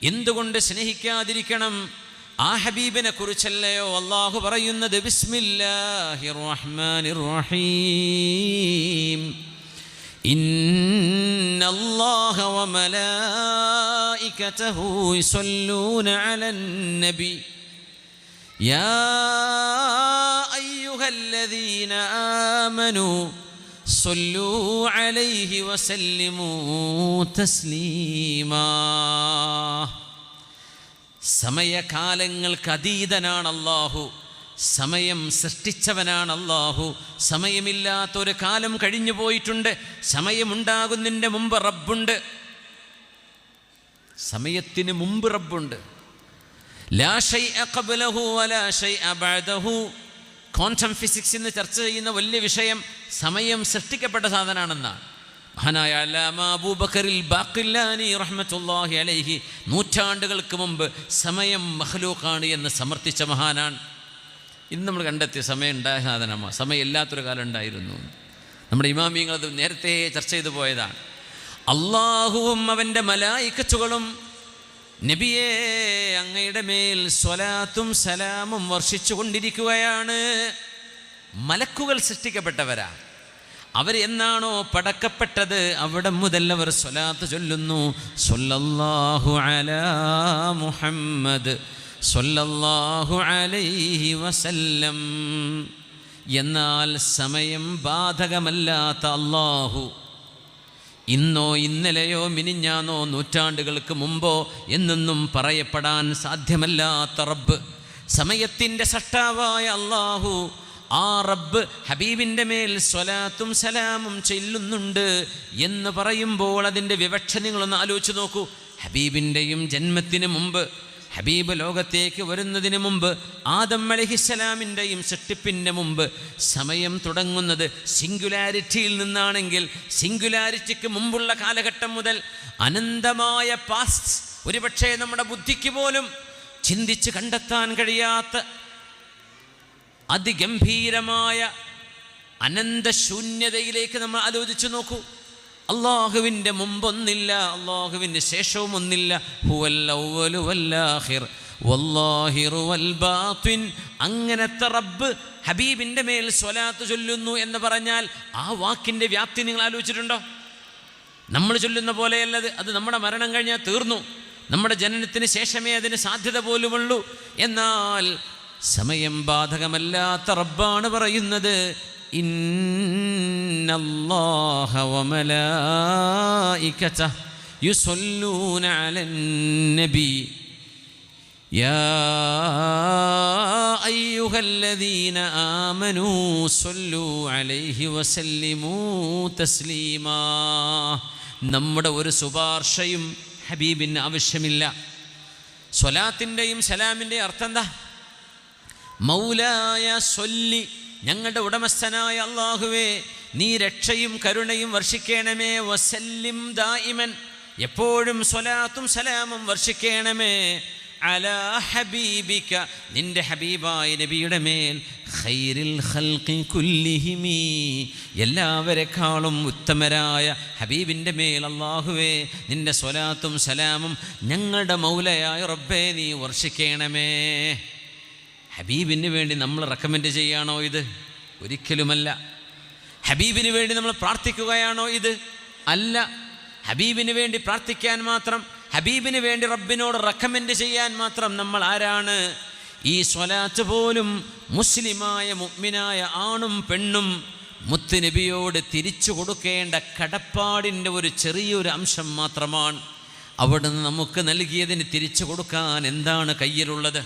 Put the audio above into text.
എന്തുകൊണ്ട് സ്നേഹിക്കാതിരിക്കണം? ആ ഹബീബിനെ കുറിച്ചല്ലയോ അല്ലാഹു പറയുന്നത്? ബിസ്മില്ലാഹിർ റഹ്മാനിർ റഹീം. ഇന്നല്ലാഹ വമലായികതഹു യുസല്ലൂന അലൻ നബി യാ അയ്യുഹല്ലദീന ആമനൂ സ്വല്ലൂ അലൈഹി വസല്ലിമൂ തസ്ലീമാ. സമയകാലങ്ങൾക്ക് അതീതനാണ് അല്ലാഹു. സമയം സൃഷ്ടിച്ചവനാണ് അല്ലാഹു. സമയമില്ലാത്തൊരു കാലം കഴിഞ്ഞു പോയിട്ടുണ്ട്. സമയമുണ്ടാകുന്നതിൻ്റെ മുമ്പ് റബ്ബുണ്ട്. സമയത്തിന് മുമ്പ് റബ്ബുണ്ട്. ലാ ശൈഅ ഖബ്ലഹു വലാ ശൈഅ ബഅദഹു. ക്വാണ്ടം ഫിസിക്സ് എന്ന് ചർച്ച ചെയ്യുന്ന വലിയ വിഷയം സമയം സൃഷ്ടിക്കപ്പെട്ട സാധനമാണെന്നാണ്. മഹാനായ അല്ലാമ അബൂബക്കറിൽ ബാഖില്ലാനി റഹ്മത്തുള്ളാഹി അലൈഹി നൂറ്റാണ്ടുകൾക്ക് മുമ്പ് സമയം മഖ്ലൂഖാണ് എന്ന് സമർത്ഥിച്ച മഹാനാണ്. ഇന്ന് നമ്മൾ കണ്ടെത്തിയ സമയം ഉണ്ടായ സാധനമാണ്. സമയം ഇല്ലാത്തൊരു കാലം ഉണ്ടായിരുന്നു. നമ്മുടെ ഇമാമിയങ്ങളത് നേരത്തെ ചർച്ച ചെയ്തു പോയതാണ്. അള്ളാഹുവും അവൻ്റെ മലായിക്കത്തുകളും നബിയെ അങ്ങയുടെ മേൽ സ്വലാത്തും സലാമും വർഷിച്ചു കൊണ്ടിരിക്കുകയാണ്. മലക്കുകൾ സൃഷ്ടിക്കപ്പെട്ടവരാ. അവർ എന്നാണോ പടക്കപ്പെട്ടത് അവിടെ മുതൽ അവർ സ്വലാത്ത് ചൊല്ലുന്നു. സ്വല്ലല്ലാഹു അലാ മുഹമ്മദ് സ്വല്ലല്ലാഹു അലൈഹി വസല്ലം. എന്നാൽ സമയം ബാധകമല്ലാത്ത അല്ലാഹു ഇന്നോ ഇന്നലെയോ മിനിഞ്ഞാന്നോ നൂറ്റാണ്ടുകൾക്ക് മുമ്പോ എന്നൊന്നും പറയപ്പെടാൻ സാധ്യമല്ലാത്ത റബ്ബ്, സമയത്തിൻ്റെ സൃഷ്ടാവായ അല്ലാഹു, ആ റബ്ബ് ഹബീബിൻ്റെ മേൽ സ്വലാത്തും സലാമും ചെല്ലുന്നുണ്ട് എന്ന് പറയുമ്പോൾ അതിൻ്റെ വിവക്ഷ നിങ്ങളൊന്ന് ആലോചിച്ച് നോക്കൂ. ഹബീബിൻ്റെയും ജന്മത്തിന് മുമ്പ്, ഹബീബ് ലോകത്തേക്ക് വരുന്നതിന് മുമ്പ്, ആദം അലൈഹിസ്സലാമിൻ്റെയും സൃഷ്ടിപ്പിൻ്റെ മുമ്പ് സമയം തുടങ്ങുന്നത് സിംഗുലാരിറ്റിയിൽ നിന്നാണെങ്കിൽ സിംഗുലാരിറ്റിക്ക് മുമ്പുള്ള കാലഘട്ടം മുതൽ അനന്തമായ പാസ്റ്റ്, ഒരുപക്ഷെ നമ്മുടെ ബുദ്ധിക്ക് പോലും ചിന്തിച്ച് കണ്ടെത്താൻ കഴിയാത്ത അതിഗംഭീരമായ അനന്തശൂന്യതയിലേക്ക് നമ്മൾ ആലോചിച്ച് നോക്കൂ. അള്ളാഹുവിൻ്റെ മുമ്പൊന്നില്ല, അള്ളാഹുവിൻ്റെ ശേഷവും ഒന്നില്ല. ഹുവൽ അവ്വലു വൽ ആഖിർ വല്ലാഹിറു വൽ ബാത്തിൻ. അങ്ങനത്തെ റബ്ബ് ഹബീബിൻ്റെ മേൽ സ്വലാത്ത് ചൊല്ലുന്നു എന്ന് പറഞ്ഞാൽ ആ വാക്കിൻ്റെ വ്യാപ്തി നിങ്ങൾ ആലോചിച്ചിട്ടുണ്ടോ? നമ്മൾ ചൊല്ലുന്ന പോലെയല്ലത്. അത് നമ്മുടെ മരണം കഴിഞ്ഞാൽ തീർന്നു. നമ്മുടെ ജനനത്തിന് ശേഷമേ അതിന് സാധ്യത പോലുമുള്ളൂ. എന്നാൽ സമയം ബാധകമല്ലാത്ത റബ്ബാണ് പറയുന്നത്, ഇന്നല്ലാഹ വമലായികതഹു യുസല്ലൂന അലൻ നബി യാ അയ്യുഹല്ലദീന ആമനൂ സ്വല്ലൂ അലൈഹി വസല്ലിമൂ തസ്ലീമാ. നമ്മുടെ ഒരു ശുപാർശയും ഹബീബിന് ആവശ്യമില്ല. സ്വലാത്തിൻ്റെയും സലാമിൻ്റെയും അർത്ഥം എന്താ? മൗലായ സ്വല്ലി, ഞങ്ങളുടെ ഉടമസ്ഥനായ അല്ലാഹുവേ നീ രക്ഷയും കരുണയും വർഷിക്കണമേ. വസല്ലിം ദായിമൻ, എപ്പോഴും സ്വലാത്തും സലാമും വർഷിക്കണമേ. അലാ ഹബീബിക, നിന്റെ ഹബീബായ നബിയുടെ മേൽ. ഖൈറിൽ ഖൽഖി കുല്ലിഹിമി, എല്ലാവരെക്കാളും ഉത്തമരായ ഹബീബിൻ്റെ മേൽ അല്ലാഹുവേ നിന്റെ സ്വലാത്തും സലാമും ഞങ്ങളുടെ മൗലയായ റബ്ബേ നീ വർഷിക്കണമേ. ഹബീബിന് വേണ്ടി നമ്മൾ റെക്കമെൻഡ് ചെയ്യുകയാണോ ഇത്? ഒരിക്കലുമല്ല. ഹബീബിന് വേണ്ടി നമ്മൾ പ്രാർത്ഥിക്കുകയാണോ ഇത്? അല്ല. ഹബീബിന് വേണ്ടി പ്രാർത്ഥിക്കാൻ മാത്രം, ഹബീബിന് വേണ്ടി റബ്ബിനോട് റെക്കമെൻഡ് ചെയ്യാൻ മാത്രം നമ്മൾ ആരാണ്? ഈ സ്വലാത്ത് പോലും മുസ്ലിമായ മുഅ്മിനായ ആണും പെണ്ണും മുത്തുനബിയോട് തിരിച്ചു കൊടുക്കേണ്ട കടപ്പാടിൻ്റെ ഒരു ചെറിയൊരു അംശം മാത്രമാണ്. അവിടുന്ന് നമുക്ക് നൽകിയതിന് തിരിച്ചു കൊടുക്കാൻ എന്താണ് കയ്യിലുള്ളത്?